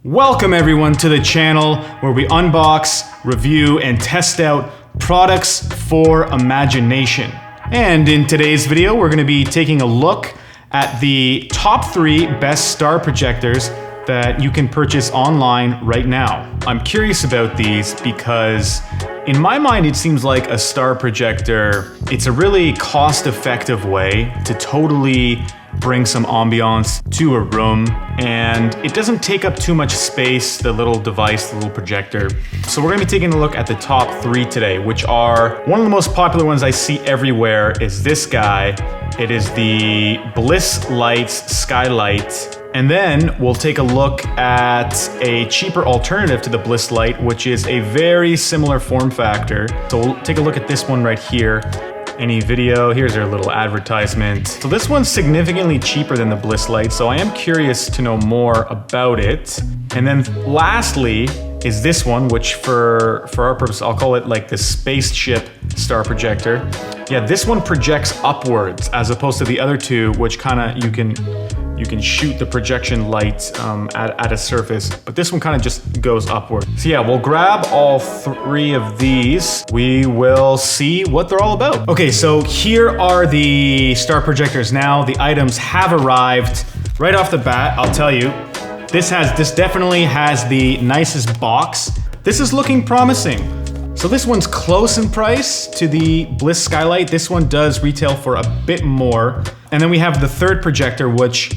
Welcome everyone to the channel where we unbox, review, and test out products for imagination. And in today's video, we're gonna be taking a look at the top 3 best star projectors that you can purchase online right now. I'm curious about these because in my mind, it seems like a star projector, it's a really cost-effective way to totally bring some ambiance to a room, and it doesn't take up too much space, the little device, the little projector. So we're gonna be taking a look at the top 3 today, which are, one of the most popular ones I see everywhere is this guy. It is the Bliss Lights Skylight. And then we'll take a look at a cheaper alternative to the Bliss Light, which is a very similar form factor. So we'll take a look at this one right here. Any video, here's our little advertisement. So this one's significantly cheaper than the Bliss Light, so I am curious to know more about it. And then lastly is this one, which for our purpose, I'll call it like the spaceship star projector. Yeah, this one projects upwards as opposed to the other two, which kinda you can shoot the projection light at a surface, but this one kind of just goes upward. So yeah, we'll grab all 3 of these. We will see what they're all about. Okay, so here are the star projectors now. The items have arrived. Right off the bat, I'll tell you, this definitely has the nicest box. This is looking promising. So this one's close in price to the Bliss Skylight. This one does retail for a bit more. And then we have the third projector, which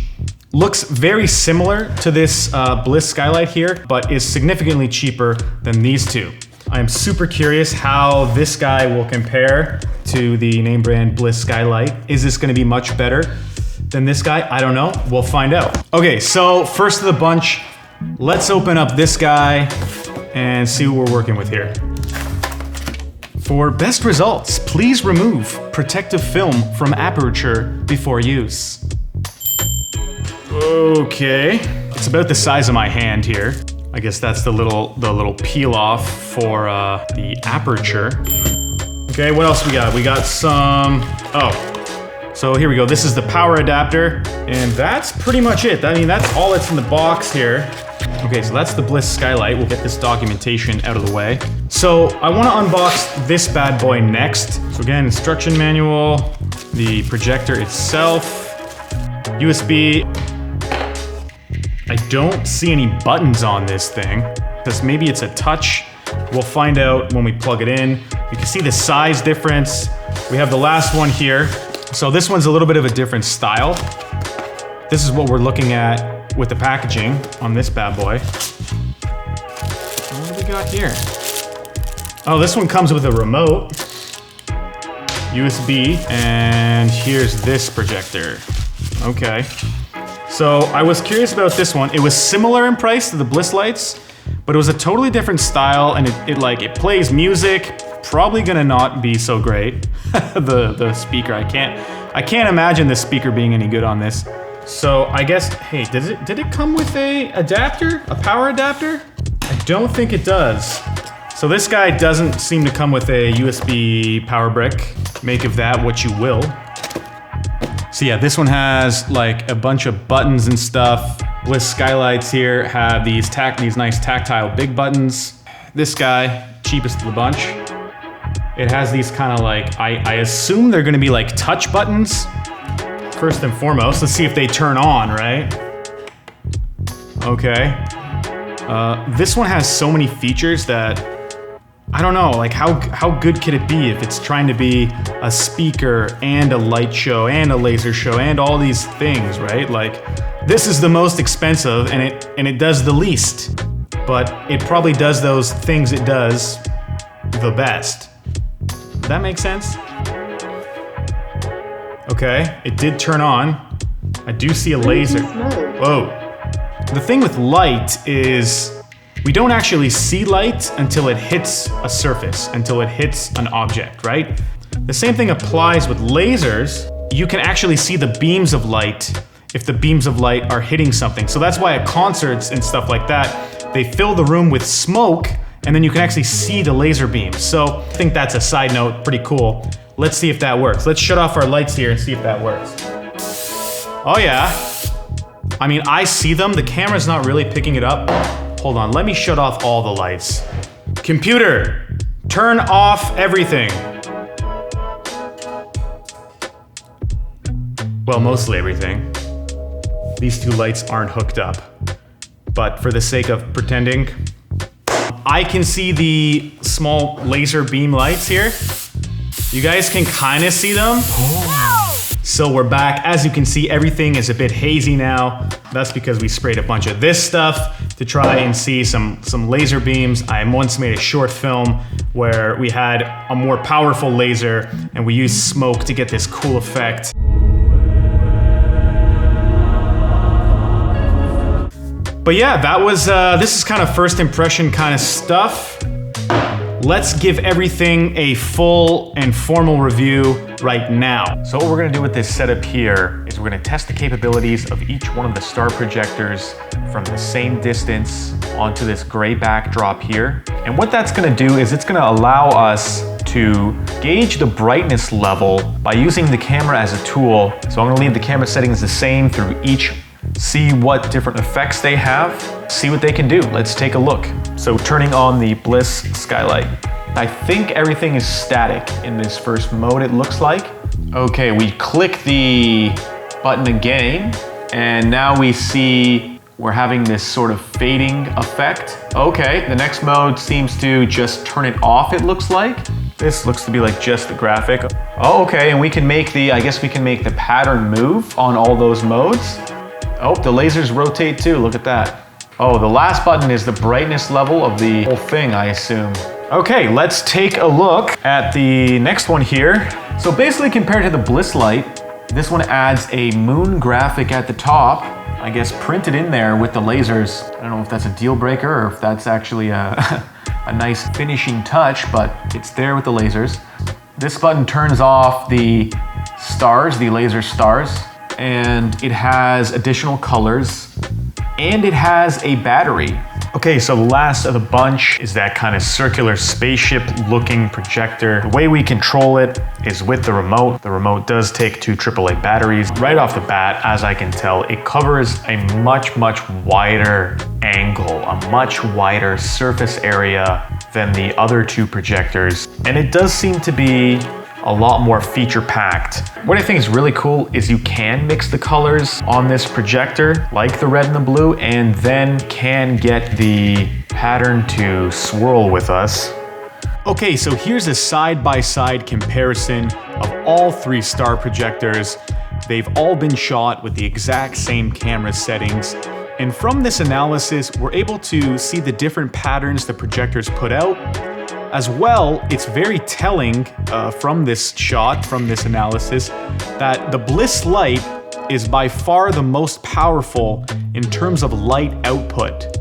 looks very similar to this Bliss Skylight here, but is significantly cheaper than these two. I'm super curious how this guy will compare to the name brand Bliss Skylight. Is this gonna be much better than this guy? I don't know, we'll find out. Okay, so first of the bunch, let's open up this guy and see what we're working with here. For best results, please remove protective film from aperture before use. Okay, it's about the size of my hand here. I guess that's the little peel off for the aperture. Okay, what else we got? We got some, so here we go. This is the power adapter, and that's pretty much it. I mean, that's all that's in the box here. Okay, so that's the Bliss Skylight. We'll get this documentation out of the way. So I want to unbox this bad boy next. So again, instruction manual, the projector itself, USB. I don't see any buttons on this thing, because maybe it's a touch. We'll find out when we plug it in. You can see the size difference. We have the last one here. So this one's a little bit of a different style. This is what we're looking at with the packaging on this bad boy. What do we got here? Oh, this one comes with a remote, USB, and here's this projector. Okay. So I was curious about this one. It was similar in price to the Bliss Lights, but it was a totally different style, and it plays music. Probably gonna not be so great. the speaker, I can't imagine the speaker being any good on this. So I guess, hey, did it come with a adapter? A power adapter? I don't think it does. So this guy doesn't seem to come with a USB power brick. Make of that what you will. So yeah, this one has like a bunch of buttons and stuff. Bliss Skylights here have these nice tactile big buttons. This guy, cheapest of the bunch. It has these kind of like, I assume they're gonna be like touch buttons. First and foremost, let's see if they turn on, right? Okay. This one has so many features that, I don't know, like how good could it be if it's trying to be a speaker and a light show and a laser show and all these things, right? Like, this is the most expensive and it does the least, but it probably does those things it does the best. Does that make sense? Okay, it did turn on. I do see a laser. Whoa. The thing with light is we don't actually see light until it hits a surface, until it hits an object, right? The same thing applies with lasers. You can actually see the beams of light if the beams of light are hitting something. So that's why at concerts and stuff like that, they fill the room with smoke and then you can actually see the laser beams. So I think that's a side note, pretty cool. Let's see if that works. Let's shut off our lights here and see if that works. Oh yeah. I mean, I see them. The camera's not really picking it up. Hold on, let me shut off all the lights. Computer, turn off everything. Well, mostly everything. These two lights aren't hooked up. But for the sake of pretending, I can see the small laser beam lights here. You guys can kind of see them. So we're back. As you can see, everything is a bit hazy now. That's because we sprayed a bunch of this stuff to try and see some laser beams. I once made a short film where we had a more powerful laser and we used smoke to get this cool effect. But yeah, that was, this is kind of first impression kind of stuff. Let's give everything a full and formal review right now. So what we're gonna do with this setup here is we're gonna test the capabilities of each one of the star projectors from the same distance onto this gray backdrop here. And what that's gonna do is it's gonna allow us to gauge the brightness level by using the camera as a tool. So I'm gonna leave the camera settings the same through each, see what different effects they have, see what they can do. Let's take a look. So turning on the Bliss Skylight. I think everything is static in this first mode, it looks like. Okay, we click the button again, and now we see we're having this sort of fading effect. Okay, the next mode seems to just turn it off, it looks like. This looks to be like just the graphic. Oh, okay, and we can make the, I guess we can make the pattern move on all those modes. Oh, the lasers rotate too, look at that. Oh, the last button is the brightness level of the whole thing, I assume. Okay, let's take a look at the next one here. So basically compared to the Bliss Light, this one adds a moon graphic at the top, I guess printed in there with the lasers. I don't know if that's a deal breaker or if that's actually a nice finishing touch, but it's there with the lasers. This button turns off the stars, the laser stars, and it has additional colors, and it has a battery. Okay, so last of the bunch is that kind of circular spaceship looking projector. The way we control it is with the remote. The remote does take 2 AAA batteries. Right off the bat, as I can tell, it covers a much wider angle, a much wider surface area than the other 2 projectors. And it does seem to be a lot more feature packed. What I think is really cool is you can mix the colors on this projector, like the red and the blue, and then can get the pattern to swirl with us. Okay, so here's a side-by-side comparison of all 3 star projectors. They've all been shot with the exact same camera settings. And from this analysis, we're able to see the different patterns the projectors put out. As well, it's very telling from this shot, from this analysis, that the Bliss Light is by far the most powerful in terms of light output.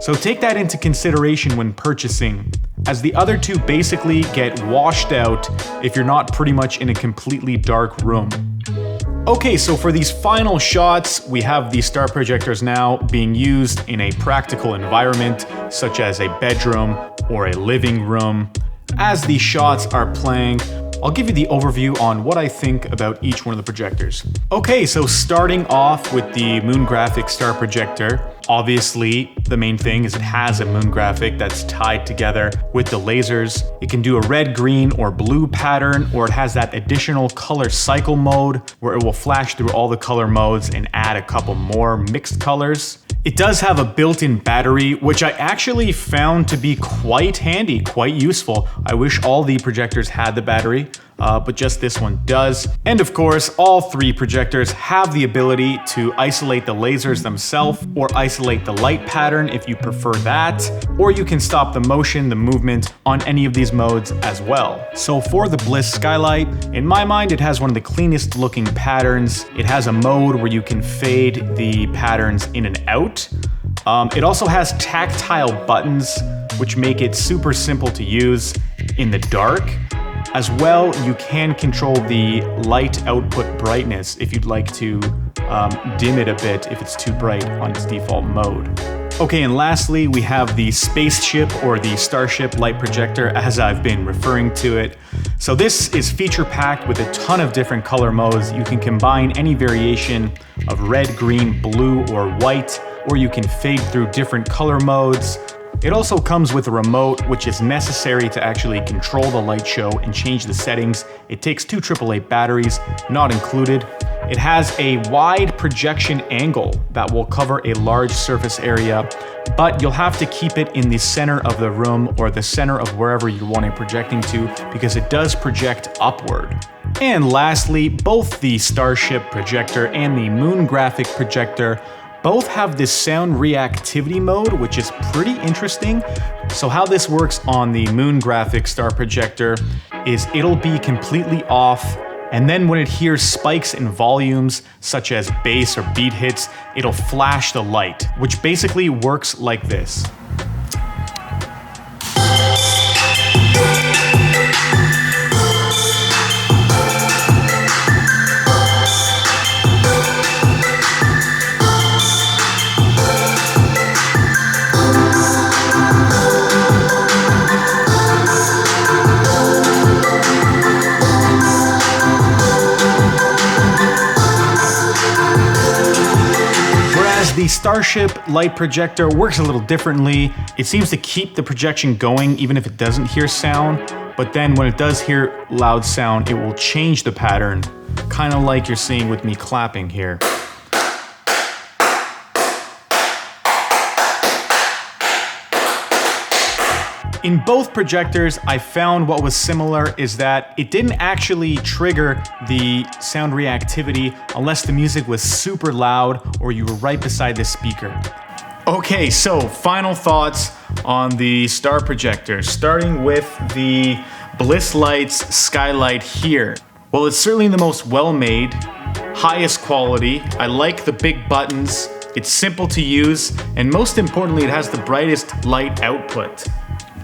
So take that into consideration when purchasing, as the other 2 basically get washed out if you're not pretty much in a completely dark room. Okay, so for these final shots, we have these star projectors now being used in a practical environment, such as a bedroom or a living room. As these shots are playing, I'll give you the overview on what I think about each one of the projectors. Okay, so starting off with the Moon Graphic star projector, obviously the main thing is it has a moon graphic that's tied together with the lasers. It can do a red, green, or blue pattern, or it has that additional color cycle mode where it will flash through all the color modes and add a couple more mixed colors. It does have a built-in battery, which I actually found to be quite handy, quite useful. I wish all the projectors had the battery, but just this one does. And of course, all 3 projectors have the ability to isolate the lasers themselves or isolate the light pattern if you prefer that, or you can stop the motion, the movement on any of these modes as well. So for the Bliss Skylight, in my mind, it has one of the cleanest looking patterns. It has a mode where you can fade the patterns in and out. It also has tactile buttons, which make it super simple to use in the dark. As well, you can control the light output brightness if you'd like to dim it a bit if it's too bright on its default mode. Okay, and lastly, we have the Spaceship or the Starship light projector, as I've been referring to it. So this is feature-packed with a ton of different color modes. You can combine any variation of red, green, blue, or white, or you can fade through different color modes. It also comes with a remote, which is necessary to actually control the light show and change the settings. It takes 2 AAA batteries, not included. It has a wide projection angle that will cover a large surface area, but you'll have to keep it in the center of the room or the center of wherever you're wanting projecting to, because it does project upward. And lastly, both the Starship projector and the Moon Graphic projector both have this sound reactivity mode, which is pretty interesting. So how this works on the Moon Graphic Star projector is it'll be completely off, and then when it hears spikes in volumes, such as bass or beat hits, it'll flash the light, which basically works like this. The Starship light projector works a little differently. It seems to keep the projection going even if it doesn't hear sound, but then when it does hear loud sound, it will change the pattern, kind of like you're seeing with me clapping here. In both projectors, I found what was similar is that it didn't actually trigger the sound reactivity unless the music was super loud or you were right beside the speaker. Okay, so final thoughts on the Star projector, starting with the Bliss Lights Skylight here. Well, it's certainly the most well-made, highest quality. I like the big buttons, it's simple to use, and most importantly, it has the brightest light output.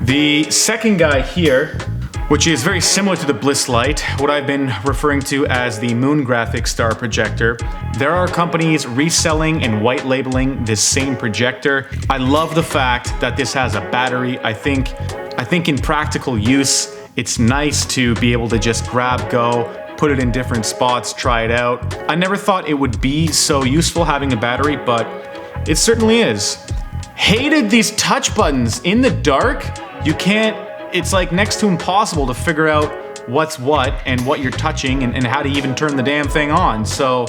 The second guy here, which is very similar to the Bliss Light, what I've been referring to as the Moon Graphic Star projector. There are companies reselling and white labeling this same projector. I love the fact that this has a battery. I think in practical use, it's nice to be able to just grab, go, put it in different spots, try it out. I never thought it would be so useful having a battery, but it certainly is. Hated these touch buttons in the dark. You can't, it's like next to impossible to figure out what's what and what you're touching and how to even turn the damn thing on. So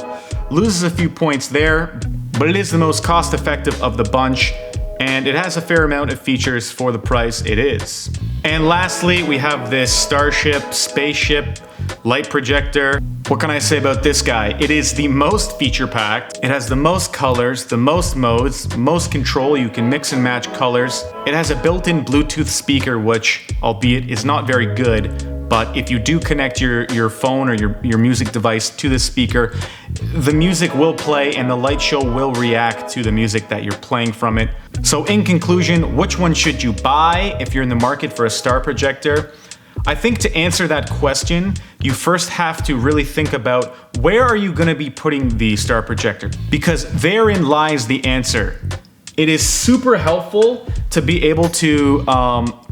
loses a few points there, but it is the most cost-effective of the bunch, and it has a fair amount of features for the price it is. And lastly, we have this Starship Spaceship light projector. What can I say about this guy? It is the most feature-packed. It has the most colors, the most modes, most control. You can mix and match colors. It has a built-in Bluetooth speaker, which, albeit, is not very good, but if you do connect your phone or your music device to the speaker, the music will play and the light show will react to the music that you're playing from it. So in conclusion, which one should you buy if you're in the market for a Star projector? I think to answer that question, you first have to really think about where are you going to be putting the Star projector? Because therein lies the answer. It is super helpful to be able to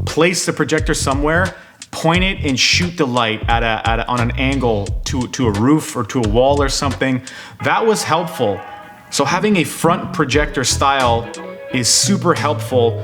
place the projector somewhere, point it and shoot the light on an angle to a roof or to a wall or something. That was helpful. So having a front projector style is super helpful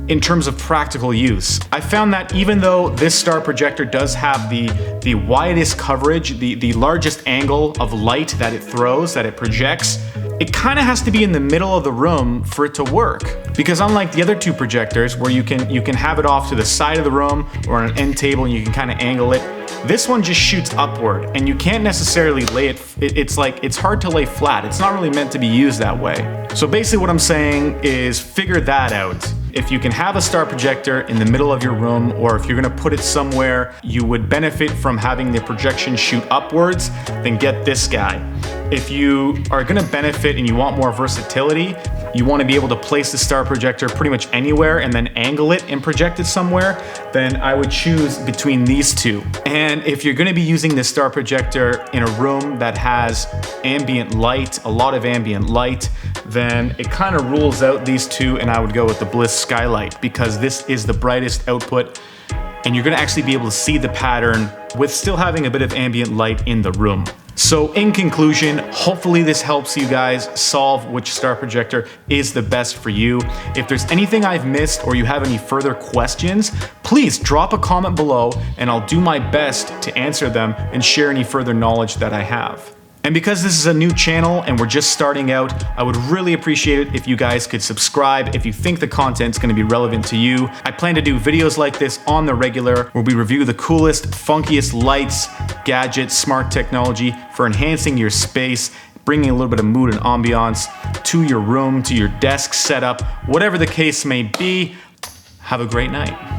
in terms of practical use. I found that even though this Star projector does have the widest coverage, the largest angle of light that it throws, that it projects, it kind of has to be in the middle of the room for it to work. Because unlike the other two projectors where you can have it off to the side of the room or on an end table and you can kind of angle it, this one just shoots upward and you can't necessarily lay it, it's hard to lay flat. It's not really meant to be used that way. So basically what I'm saying is figure that out. If you can have a Star projector in the middle of your room, or if you're gonna put it somewhere you would benefit from having the projection shoot upwards, then get this guy. If you are gonna benefit and you want more versatility, you want to be able to place the star projector pretty much anywhere and then angle it and project it somewhere, then I would choose between these two. And if you're going to be using this star projector in a room that has ambient light, a lot of ambient light, then it kind of rules out these two, and I would go with the Bliss Skylight because this is the brightest output and you're going to actually be able to see the pattern with still having a bit of ambient light in the room. So in conclusion, hopefully this helps you guys solve which star projector is the best for you. If there's anything I've missed or you have any further questions, please drop a comment below and I'll do my best to answer them and share any further knowledge that I have. And because this is a new channel and we're just starting out, I would really appreciate it if you guys could subscribe if you think the content's gonna be relevant to you. I plan to do videos like this on the regular where we review the coolest, funkiest lights, gadgets, smart technology for enhancing your space, bringing a little bit of mood and ambiance to your room, to your desk setup, whatever the case may be. Have a great night.